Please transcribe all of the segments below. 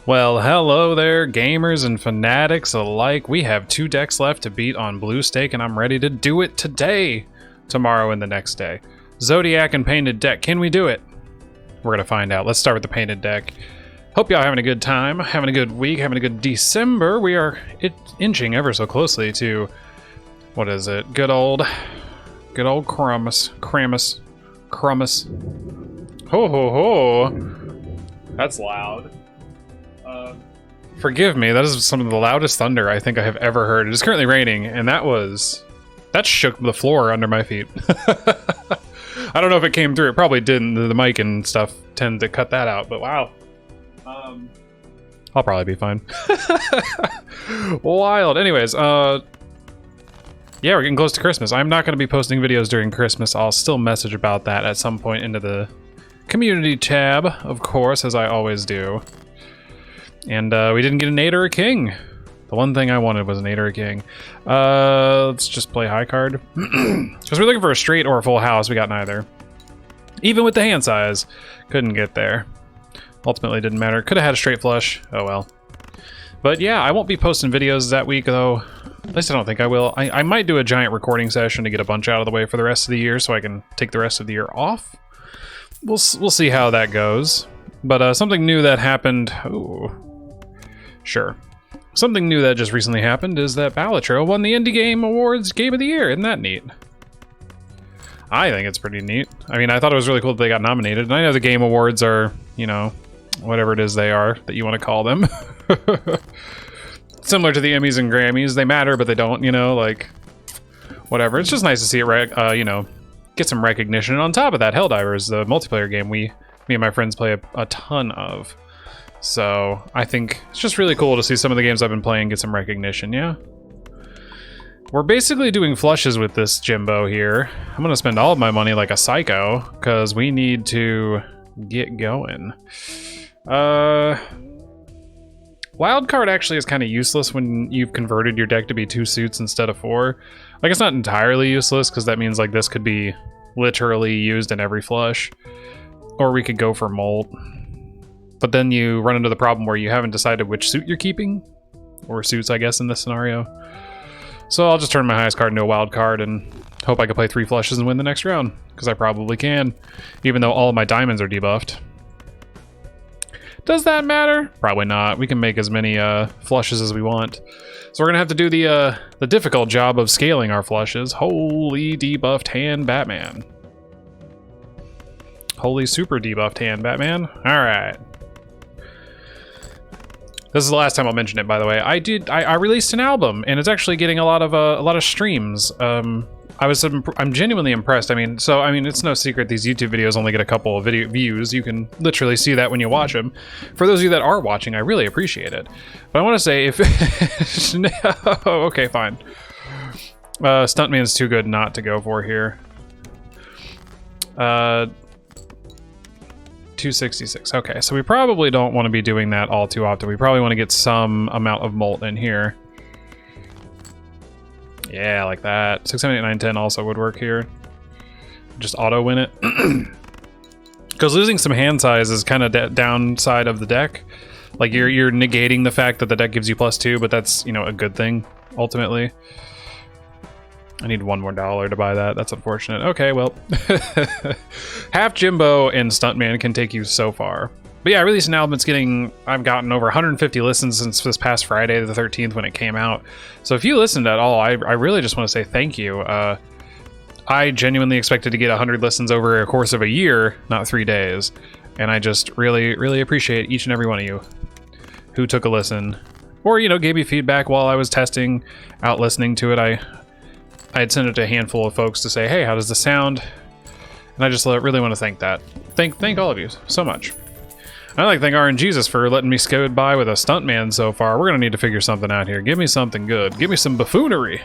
Well, hello there, gamers and fanatics alike. We have 2 decks left to beat on Blue Stake, and I'm ready to do it today, tomorrow, and the next day. Zodiac and Painted deck. Can we do it? We're going to find out. Let's start with the Painted deck. Hope y'all having a good time, having a good week, having a good December. We are inching ever so closely to, what is it? Good old Kramus. Ho ho ho. That's loud. Forgive me, that is some of the loudest thunder I think I have ever heard. It is currently raining, and that shook the floor under my feet. I don't know if it came through. It probably didn't. The mic and stuff tend to cut that out, but wow. I'll probably be fine. Wild. Anyways, yeah, we're getting close to Christmas. I'm not going to be posting videos during Christmas. I'll still message about that at some point into the community tab, of course, as I always do. And we didn't get an 8 or a king. The one thing I wanted was an 8 or a king. Let's just play high card. Because we're looking for a straight or a full house. We got neither. Even with the hand size, couldn't get there. Ultimately didn't matter. Could have had a straight flush. Oh well. But yeah, I won't be posting videos that week though. At least I don't think I will. I might do a giant recording session to get a bunch out of the way for the rest of the year so I can take the rest of the year off. We'll see how that goes. But something new that happened... Ooh. Sure. Something new that just recently happened is that Balatro won the Indie Game Awards Game of the Year. Isn't that neat? I think it's pretty neat. I mean, I thought it was really cool that they got nominated. And I know the Game Awards are, you know, whatever it is they are that you want to call them. Similar to the Emmys and Grammys. They matter, but they don't, you know, like, whatever. It's just nice to see it, you know, get some recognition. And on top of that, Helldivers, the multiplayer game me and my friends play a ton of. So I think it's just really cool to see some of the games I've been playing get some recognition, yeah? We're basically doing flushes with this Jimbo here. I'm gonna spend all of my money like a psycho, because we need to get going. Wild card actually is kind of useless when you've converted your deck to be 2 suits instead of 4. Like, it's not entirely useless, because that means like this could be literally used in every flush. Or we could go for Molt. But then you run into the problem where you haven't decided which suit you're keeping. Or suits, I guess, in this scenario. So I'll just turn my highest card into a wild card and hope I can play 3 flushes and win the next round. Because I probably can. Even though all of my diamonds are debuffed. Does that matter? Probably not. We can make as many flushes as we want. So we're going to have to do the difficult job of scaling our flushes. Holy debuffed hand Batman. Holy super debuffed hand Batman. Alright. This is the last time I'll mention it, by the way. I released an album, and it's actually getting a lot of streams. I'm genuinely impressed. I mean, it's no secret these YouTube videos only get a couple of views. You can literally see that when you watch them. For those of you that are watching, I really appreciate it. But I want to say, if no, okay, fine. Stuntman's too good not to go for here. 266. Okay, so we probably don't want to be doing that all too often. We probably want to get some amount of Molt in here. Yeah, like that. 6, 7, 8, 9, 10 also would work here. Just auto win it. Because losing some hand size is kind of downside of the deck. Like, you're negating the fact that the deck gives you +2, but that's, you know, a good thing, ultimately. I need $1 more to buy that. That's unfortunate. Okay, well. Half Jimbo and Stuntman can take you so far. But yeah, I released an album. I've gotten over 150 listens since this past Friday, the 13th, when it came out. So if you listened at all, I really just want to say thank you. I genuinely expected to get 100 listens over a course of a year, not 3 days. And I just really, really appreciate each and every one of you who took a listen. Or, you know, gave me feedback while I was testing out listening to it. I had sent it to a handful of folks to say, hey, how does this sound? And I just really want to thank that. Thank all of you so much. I'd like to thank RNGesus for letting me skate by with a stuntman so far. We're going to need to figure something out here. Give me something good. Give me some buffoonery.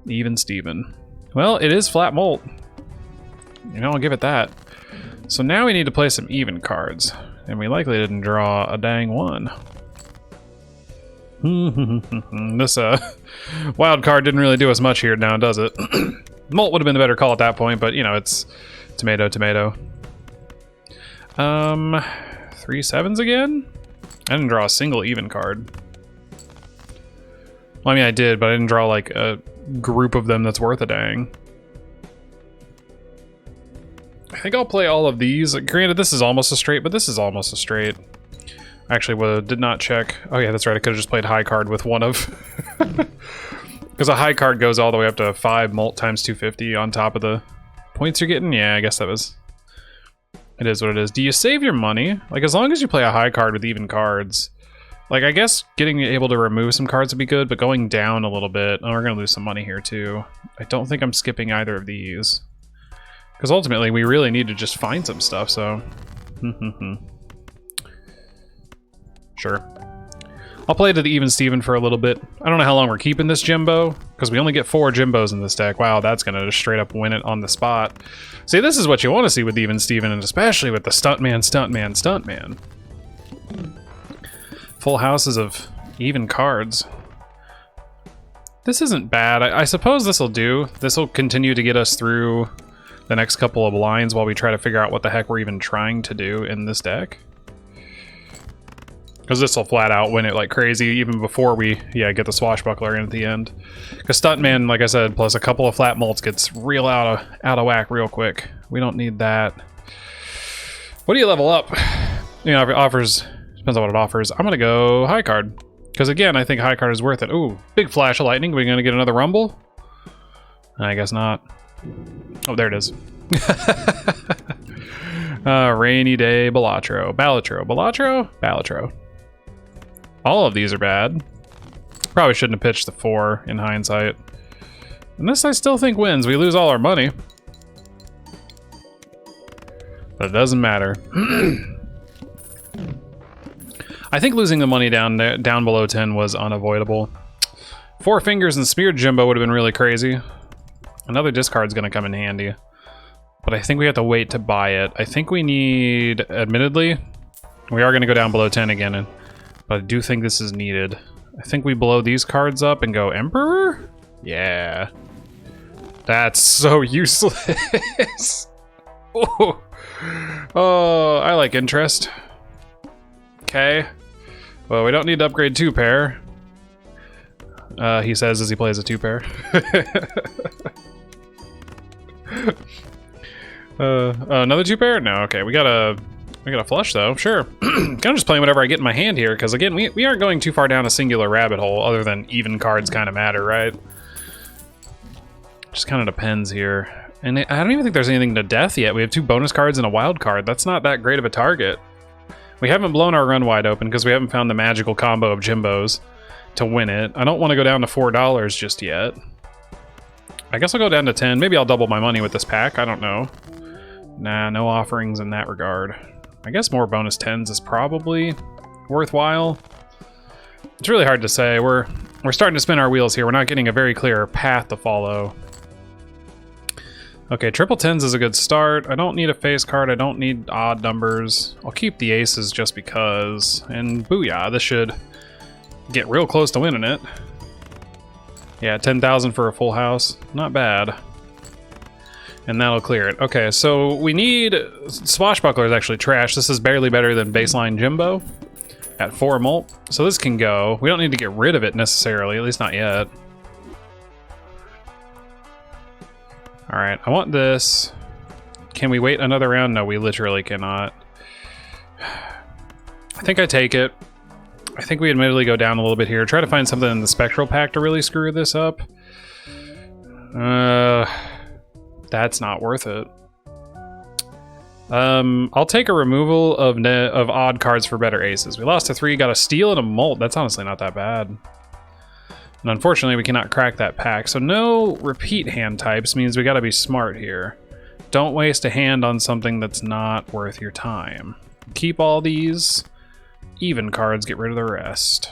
Even Steven. Well, it is flat Molt. You know, I'll give it that. So now we need to play some even cards. And we likely didn't draw a dang one. This wild card didn't really do us much here now, does it? Molt would have been the better call at that point, but you know, it's tomato. 3 7s again? I didn't draw a single even card. Well, I mean, I did, but I didn't draw like a group of them that's worth a dang. I think I'll play all of these. Granted, this is almost a straight, but this is almost a straight. Actually, did not check. Oh yeah, that's right. I could have just played high card with one of... Because a high card goes all the way up to 5 mult times 250 on top of the points you're getting. Yeah, I guess that was... It is what it is. Do you save your money? Like, as long as you play a high card with even cards... Like, I guess getting able to remove some cards would be good, but going down a little bit... Oh, we're going to lose some money here, too. I don't think I'm skipping either of these. Because ultimately, we really need to just find some stuff, so... Sure. I'll play to the even Steven for a little bit. I don't know how long we're keeping this Jimbo, because we only get 4 Jimbos in this deck. Wow, that's going to just straight up win it on the spot. See, this is what you want to see with even Steven, and especially with the Stuntman, Stuntman, Stuntman. Full houses of even cards. This isn't bad. I suppose this will do. This will continue to get us through the next couple of lines while we try to figure out what the heck we're even trying to do in this deck. Because this will flat out win it like crazy even before we, get the Swashbuckler in at the end. Because Stuntman, like I said, plus a couple of flat mults gets real out of whack real quick. We don't need that. What do you level up? You know, if it offers, depends on what it offers. I'm going to go high card. Because again, I think high card is worth it. Ooh, big flash of lightning. Are we going to get another rumble? I guess not. Oh, there it is. Rainy day Balatro. Balatro. All of these are bad. Probably shouldn't have pitched the 4 in hindsight. And this I still think wins. We lose all our money. But it doesn't matter. I think losing the money down below 10 was unavoidable. 4 fingers and Smeared Jimbo would have been really crazy. Another discard's gonna come in handy. But I think we have to wait to buy it. I think we need, admittedly, we are gonna go down below 10 again. But I do think this is needed. I think we blow these cards up and go Emperor? Yeah. That's so useless. Oh, I like interest. Okay. Well, we don't need to upgrade 2-pair. He says as he plays a 2-pair. Another 2-pair? No, okay. We got a flush though, sure. I'm just playing whatever I get in my hand here, because again, we aren't going too far down a singular rabbit hole, other than even cards kind of matter, right? Just kind of depends here. And I don't even think there's anything to death yet. We have 2 bonus cards and a wild card. That's not that great of a target. We haven't blown our run wide open because we haven't found the magical combo of Jimbos to win it. I don't want to go down to $4 just yet. I guess I'll go down to 10. Maybe I'll double my money with this pack. I don't know. Nah, no offerings in that regard. I guess more bonus 10s is probably worthwhile. It's really hard to say. We're starting to spin our wheels here. We're not getting a very clear path to follow. Okay, triple 10s is a good start. I don't need a face card. I don't need odd numbers. I'll keep the aces just because. And booyah, this should get real close to winning it. Yeah, 10,000 for a full house. Not bad. And that'll clear it. Okay, so we need... Swashbuckler is actually trash. This is barely better than baseline Jimbo at 4 mult. So this can go. We don't need to get rid of it necessarily, at least not yet. Alright, I want this. Can we wait another round? No, we literally cannot. I think I take it. I think we admittedly go down a little bit here. Try to find something in the Spectral Pack to really screw this up. That's not worth it. I'll take a removal of odd cards for better aces. We lost to 3, got a steal and a molt. That's honestly not that bad. And unfortunately, we cannot crack that pack. So no repeat hand types means we gotta be smart here. Don't waste a hand on something that's not worth your time. Keep all these even cards, get rid of the rest.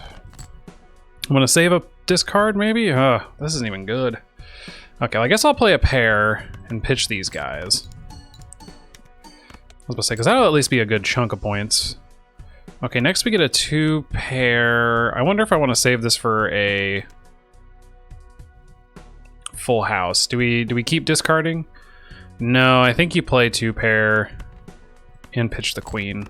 I'm gonna save a discard maybe? This isn't even good. Okay, well, I guess I'll play a pair and pitch these guys. I was about to say, because that'll at least be a good chunk of points. Okay, next we get a 2-pair. I wonder if I want to save this for a full house. Do we keep discarding? No, I think you play 2-pair and pitch the queen.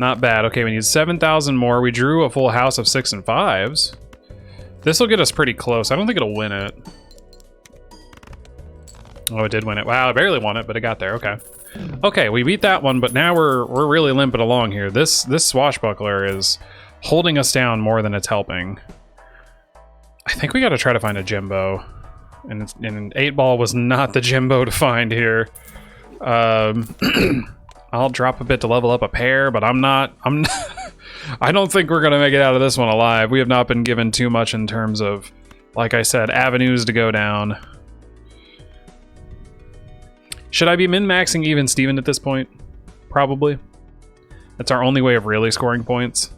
Not bad. Okay, we need 7,000 more. We drew a full house of 6 and 5s. This will get us pretty close. I don't think it'll win it. Oh, it did win it. Wow, I barely won it, but it got there. Okay. Okay, we beat that one, but now we're really limping along here. This swashbuckler is holding us down more than it's helping. I think we got to try to find a Jimbo. And 8-ball was not the Jimbo to find here. I'll drop a bit to level up a pair, but I'm not I don't think we're gonna make it out of this one alive. We have not been given too much in terms of, like I said, avenues to go down. Should I be min-maxing even Steven at this point? Probably. That's our only way of really scoring points.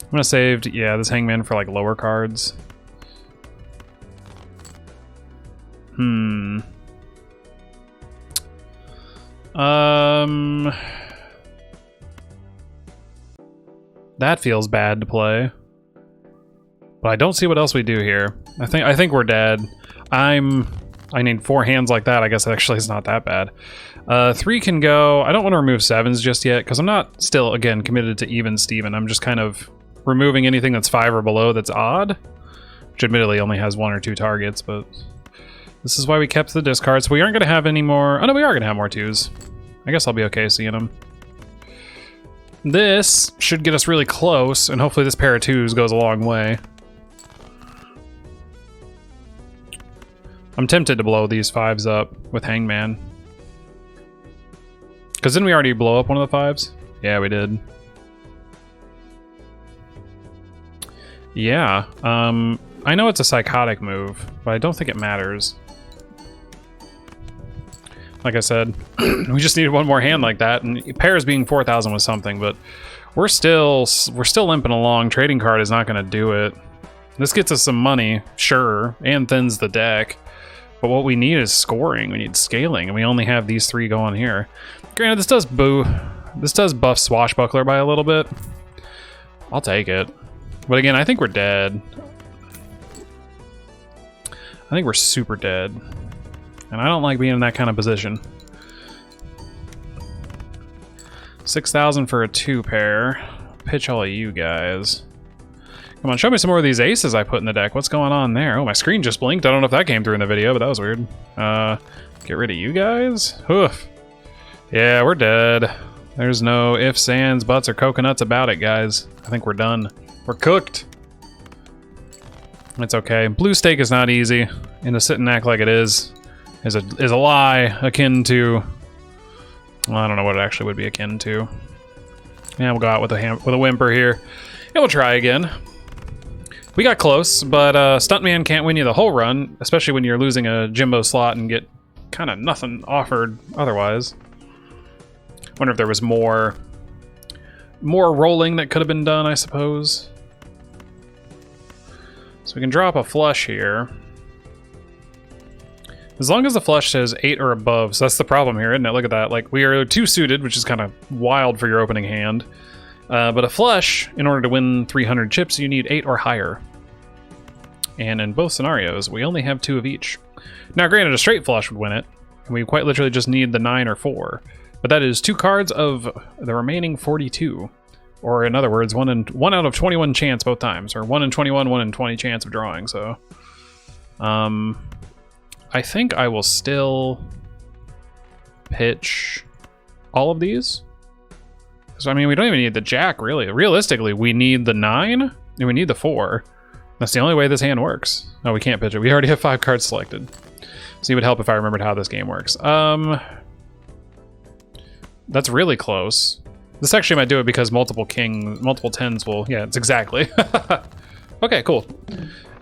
I'm gonna save, yeah, this Hangman for like lower cards. That feels bad to play. But I don't see what else we do here. I think we're dead. I need 4 hands like that. I guess actually it's not that bad. 3 can go. I don't want to remove 7s just yet because I'm not still, again, committed to even Steven. I'm just kind of removing anything that's 5 or below that's odd. Which admittedly only has 1 or 2 targets, but this is why we kept the discards. We aren't going to have any more. Oh no, we are going to have more 2s. I guess I'll be okay seeing them. This should get us really close, and hopefully this pair of 2s goes a long way. I'm tempted to blow these 5s up with Hangman. Because didn't we already blow up one of the 5s? Yeah, we did. Yeah, I know it's a psychotic move, but I don't think it matters. Like I said, we just needed one more hand like that, and pairs being 4,000 was something, but we're still limping along. Trading card is not going to do it. This gets us some money, sure, and thins the deck, but what we need is scoring. We need scaling, and we only have these 3 going here. Granted, this does buff Swashbuckler by a little bit. I'll take it. But again, I think we're dead. I think we're super dead. And I don't like being in that kind of position. 6,000 for a 2-pair. Pitch all of you guys. Come on, show me some more of these aces I put in the deck. What's going on there? Oh, my screen just blinked. I don't know if that came through in the video, but that was weird. Get rid of you guys? Hoof. Yeah, we're dead. There's no ifs, ands, buts, or coconuts about it, guys. I think we're done. We're cooked. It's okay. Blue stake is not easy, and to sit and act like it is a lie akin to. Well, I don't know what it actually would be akin to. Yeah, we'll go out with a whimper here, and we'll try again. We got close, but Stuntman can't win you the whole run, especially when you're losing a Jimbo slot and get kind of nothing offered otherwise. Wonder if there was more rolling that could have been done, I suppose. So we can drop a flush here. As long as the flush says 8 or above, so that's the problem here, isn't it? Look at that. Like, we are 2 suited, which is kind of wild for your opening hand. But a flush, in order to win 300 chips, you need 8 or higher. And in both scenarios, we only have 2 of each. Now, granted, a straight flush would win it, and we quite literally just need the 9 or 4. But that is 2 cards of the remaining 42. Or in other words, 1 out of 21 chance both times. Or 1 in 21, 1 in 20 chance of drawing, so... I think I will still pitch all of these. So, I mean, we don't even need the jack, really. Realistically, we need the 9, and we need the 4. That's the only way this hand works. No, we can't pitch it. We already have 5 cards selected. So it would help if I remembered how this game works. That's really close. This actually might do it because multiple 10s will... Yeah, it's exactly. Okay, cool.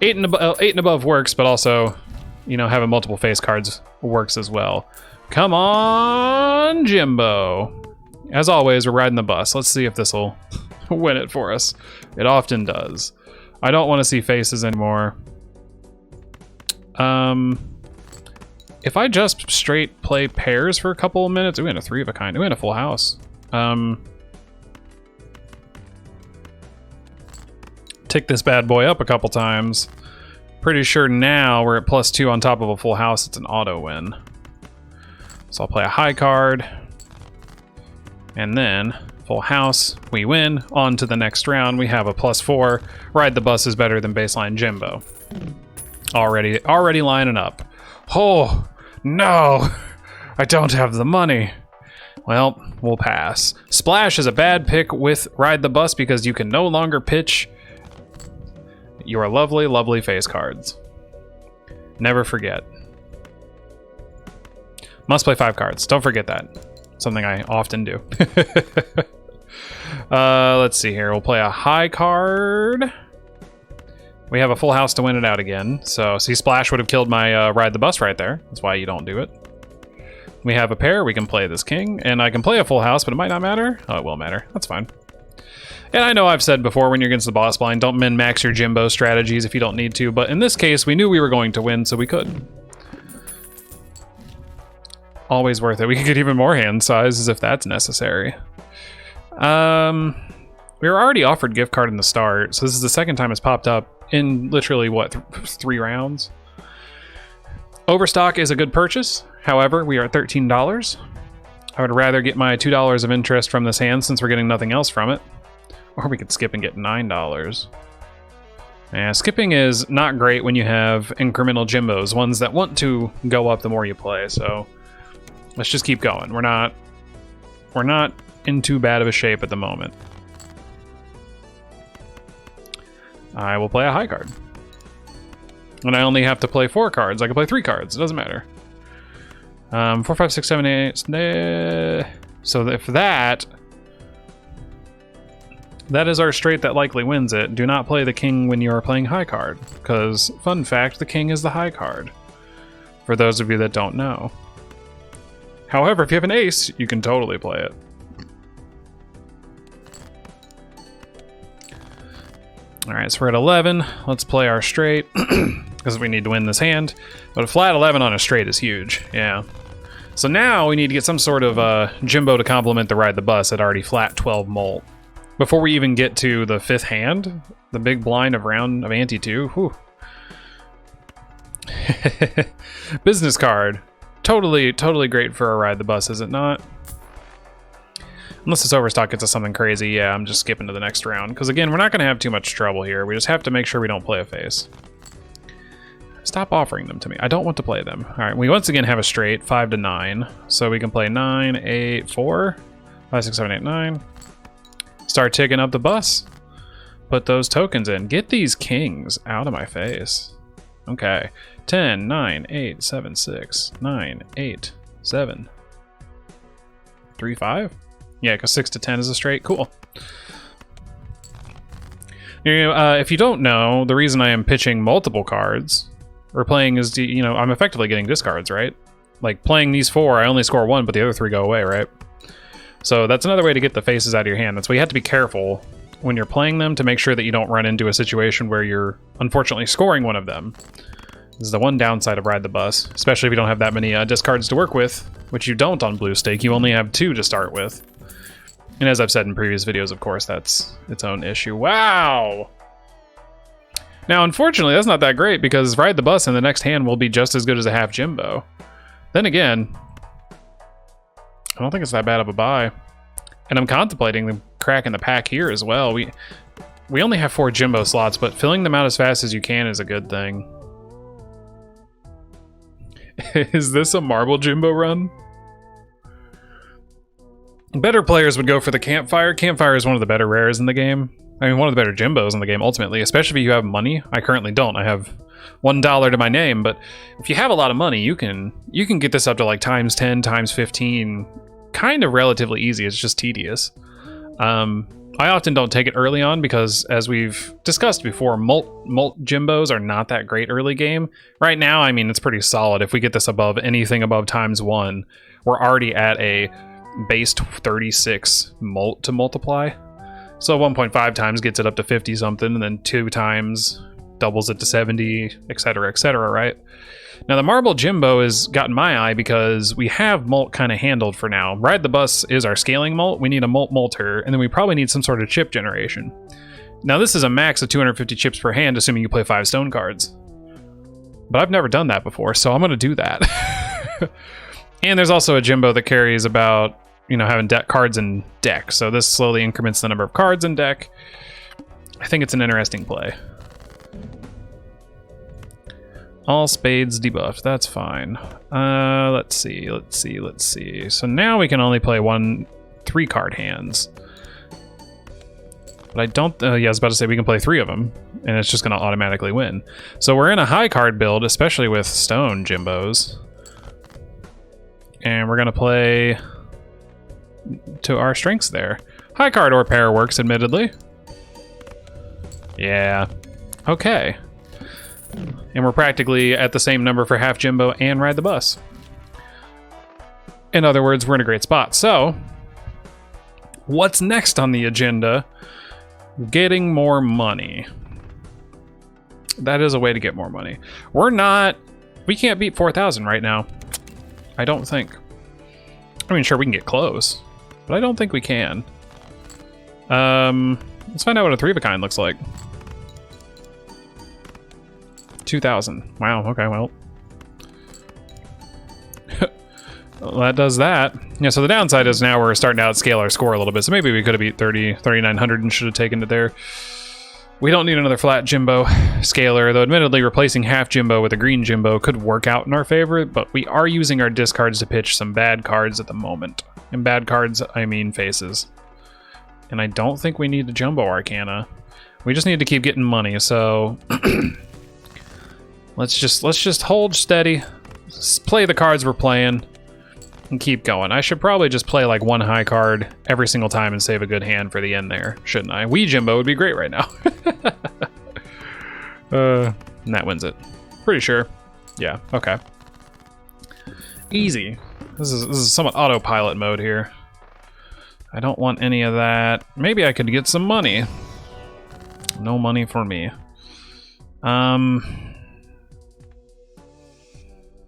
8 and above works, but also... You know, having multiple face cards works as well. Come on, Jimbo. As always, we're riding the bus. Let's see if this will win it for us. It often does. I don't want to see faces anymore. If I just straight play pairs for a couple of minutes... Ooh, and a 3 of a kind. Ooh, and a full house. Tick this bad boy up a couple times. Pretty sure now we're at +2 on top of a full house. It's an auto win. So I'll play a high card. And then, full house, we win. On to the next round, we have a +4. Ride the Bus is better than baseline Jimbo. Already lining up. Oh, no! I don't have the money. Well, we'll pass. Splash is a bad pick with Ride the Bus because you can no longer pitch your lovely, lovely face cards. Never forget. Must play 5 cards. Don't forget that. Something I often do. Let's see here. We'll play a high card. We have a full house to win it out again. So, see, Splash would have killed my Ride the Bus right there. That's why you don't do it. We have a pair. We can play this king. And I can play a full house, but it might not matter. Oh, it will matter. That's fine. And I know I've said before, when you're against the boss blind, don't min-max your Jimbo strategies if you don't need to. But in this case, we knew we were going to win, so we could. Always worth it. We could get even more hand sizes if that's necessary. We were already offered gift card in the start, so this is the second time it's popped up in literally, what, 3 rounds? Overstock is a good purchase. However, we are at $13. I would rather get my $2 of interest from this hand since we're getting nothing else from it. Or we could skip and get $9. Yeah, skipping is not great when you have incremental Jimbos, ones that want to go up the more you play, so let's just keep going. We're not in too bad of a shape at the moment. I will play a high card. And I only have to play 4 cards. I can play 3 cards. It doesn't matter. 4, 5, 6, 7, 8. So if that is our straight that likely wins it. Do not play the king when you are playing high card. Because, fun fact, the king is the high card. For those of you that don't know. However, if you have an ace, you can totally play it. Alright, so we're at 11. Let's play our straight, because we need to win this hand. But a flat 11 on a straight is huge, yeah. So now we need to get some sort of Jimbo to complement the Ride the Bus at already flat 12 molt. Before we even get to the 5th hand, the big blind of round of ante 2. Whew. Business card. Totally great for a Ride the Bus, is it not? Unless this overstock gets us something crazy, yeah, I'm just skipping to the next round. Because again, we're not going to have too much trouble here. We just have to make sure we don't play a face. Stop offering them to me. I don't want to play them. All right, we once again have a straight, 5 to 9. So we can play 9, 8, 4, 5, 6, 7, 8, 9. Start ticking up the bus. Put those tokens in. Get these kings out of my face. Okay. 10, 9, 8, 7, 6, 9, 8, 7, 3, 5? Yeah, because 6 to 10 is a straight. Cool. If you don't know, the reason I am pitching multiple cards, or playing is, I'm effectively getting discards, right? Like, playing these 4, I only score 1, but the other 3 go away, right? So that's another way to get the faces out of your hand. That's why you have to be careful when you're playing them to make sure that you don't run into a situation where you're unfortunately scoring one of them. This is the one downside of Ride the Bus, especially if you don't have that many discards to work with, which you don't on Blue Stake. You only have 2 to start with. And as I've said in previous videos, of course, that's its own issue. Wow! Now, unfortunately, that's not that great because Ride the Bus in the next hand will be just as good as a half Jimbo. Then again, I don't think it's that bad of a buy. And I'm contemplating the crack in the pack here as well. We only have 4 Jimbo slots, but filling them out as fast as you can is a good thing. Is this a marble Jimbo run? Better players would go for the Campfire. Campfire is one of the better rares in the game. I mean, one of the better Jimbos in the game, ultimately, especially if you have money. I currently don't. I have $1 to my name, but if you have a lot of money, you can get this up to like times 10, times 15, kind of relatively easy. It's just tedious. I often don't take it early on because, as we've discussed before, Molt Jimbos are not that great early game. Right now, I mean, it's pretty solid. If we get this above anything above times 1, we're already at a base 36 Molt to multiply. So 1.5 times gets it up to 50 something, and then 2 times doubles it to 70, etc., right? Now the Marble Jimbo has gotten my eye because we have Molt kind of handled for now. Ride the Bus is our scaling Molt. We need a Molter, and then we probably need some sort of chip generation. Now this is a max of 250 chips per hand, assuming you play 5 stone cards. But I've never done that before, so I'm going to do that. And there's also a Jimbo that carries about you know, having cards in deck. So this slowly increments the number of cards in deck. I think it's an interesting play. All spades debuffed. That's fine. Let's see. So now we can only play 3-card hands. But I don't... yeah, I was about to say we can play 3 of them, and it's just going to automatically win. So we're in a high card build, especially with stone Jimbos. And we're going to play to our strengths there. High card or pair works, admittedly. Yeah. Okay. And we're practically at the same number for half Jimbo and Ride the Bus. In other words, we're in a great spot. So, what's next on the agenda? Getting more money. That is a way to get more money. We can't beat 4,000 right now. I don't think. I mean, sure, we can get close, but I don't think we can. Let's find out what a 3 of a kind looks like. 2,000. Wow, okay, well. Well, that does that. Yeah, so the downside is now we're starting to outscale our score a little bit, so maybe we could have beat 3,900 and should have taken it there. We don't need another flat Jimbo scaler, though admittedly replacing half Jimbo with a green Jimbo could work out in our favor, but we are using our discards to pitch some bad cards at the moment. And bad cards, I mean faces. And I don't think we need the Jumbo Arcana. We just need to keep getting money, so... Let's just hold steady, play the cards we're playing, and keep going. I should probably just play like 1 high card every single time and save a good hand for the end there, shouldn't I? Wii Jimbo would be great right now. And that wins it. Pretty sure. Yeah, okay. Easy. This is somewhat autopilot mode here. I don't want any of that. Maybe I could get some money. No money for me.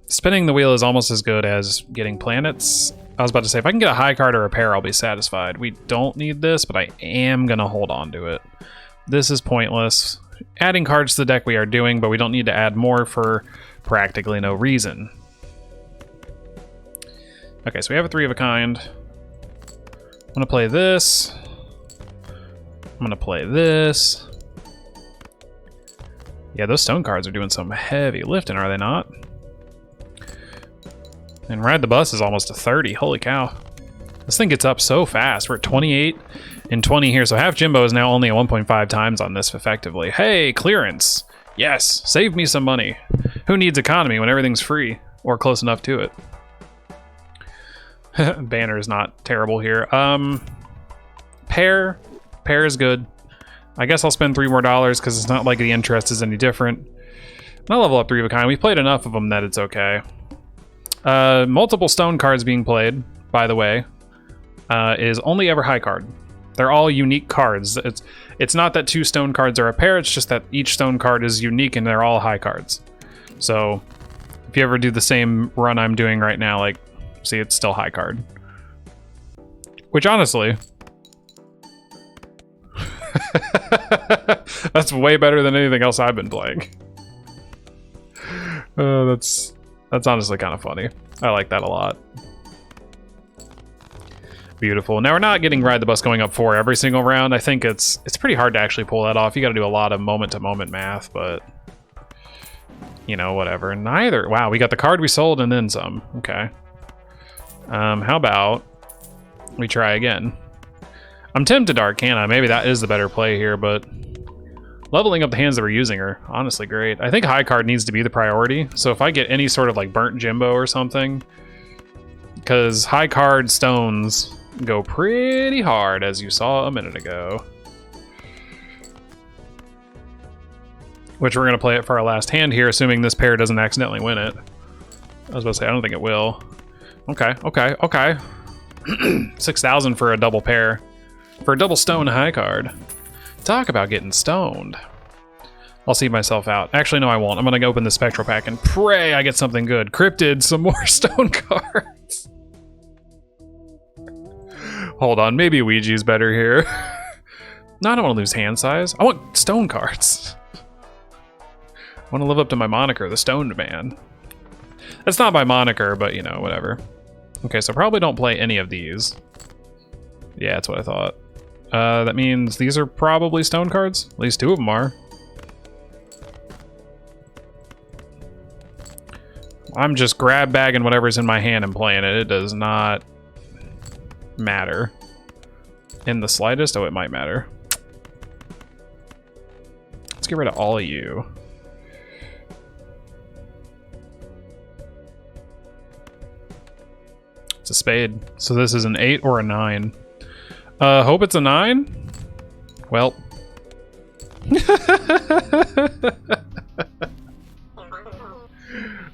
Spinning the wheel is almost as good as getting planets. I was about to say, if I can get a high card or a pair, I'll be satisfied. We don't need this, but I am going to hold on to it. This is pointless. Adding cards to the deck we are doing, but we don't need to add more for practically no reason. Okay, so we have a 3 of a kind. I'm going to play this. I'm going to play this. Yeah, those stone cards are doing some heavy lifting, are they not? And Ride the Bus is almost a 30. Holy cow. This thing gets up so fast. We're at 28 and 20 here. So half Jimbo is now only at 1.5 times on this effectively. Hey, clearance. Yes, save me some money. Who needs economy when everything's free or close enough to it? Banner is not terrible here. Pair is good. I guess I'll spend $3 more because it's not like the interest is any different. I'll level up 3 of a kind. We played enough of them that it's okay. Multiple stone cards being played, by the way, is only ever high card. They're all unique cards. It's not that 2 stone cards are a pair, it's just that each stone card is unique and they're all high cards. So if you ever do the same run I'm doing right now, like, see, it's still high card. Which honestly, that's way better than anything else I've been playing. That's honestly kind of funny. I like that a lot. Beautiful. Now we're not getting Ride the Bus going up 4 every single round. I think it's pretty hard to actually pull that off. You got to do a lot of moment-to-moment math, but you know, whatever. Neither. Wow, we got the card we sold and then some. Okay. How about we try again? I'm tempted to Arcana. Maybe that is the better play here, but leveling up the hands that we're using are honestly great. I think high card needs to be the priority. So if I get any sort of like burnt Jimbo or something, because high card stones go pretty hard, as you saw a minute ago. Which we're going to play it for our last hand here, assuming this pair doesn't accidentally win it. I was about to say, I don't think it will. Okay. 6,000 for a double pair. For a double stone high card. Talk about getting stoned. I'll see myself out. Actually, no, I won't. I'm going to open the Spectral Pack and pray I get something good. Cryptid, some more stone cards. Hold on, maybe Ouija's better here. No, I don't want to lose hand size. I want stone cards. I want to live up to my moniker, the Stoned Man. That's not my moniker, but you know, whatever. Okay, so probably don't play any of these. Yeah, that's what I thought. That means these are probably stone cards. At least 2 of them are. I'm just grab bagging whatever's in my hand and playing it. It does not matter in the slightest. Oh, it might matter. Let's get rid of all of you. It's a spade. So this is an 8 or a 9. Hope it's a 9. Well.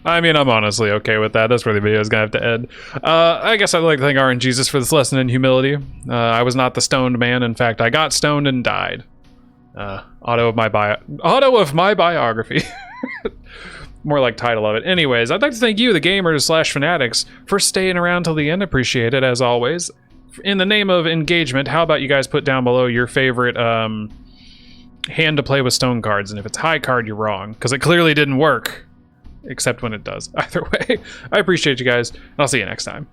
I mean, I'm honestly okay with that. That's where the video is going to have to end. I guess I'd like to thank RNGesus for this lesson in humility. I was not the stoned man. In fact, I got stoned and died. Auto of my biography. More like title of it. Anyways, I'd like to thank you, the gamers / fanatics, for staying around till the end. Appreciate it, as always. In the name of engagement, how about you guys put down below your favorite hand to play with stone cards, and if it's high card, you're wrong, because it clearly didn't work. Except when it does. Either way, I appreciate you guys, and I'll see you next time.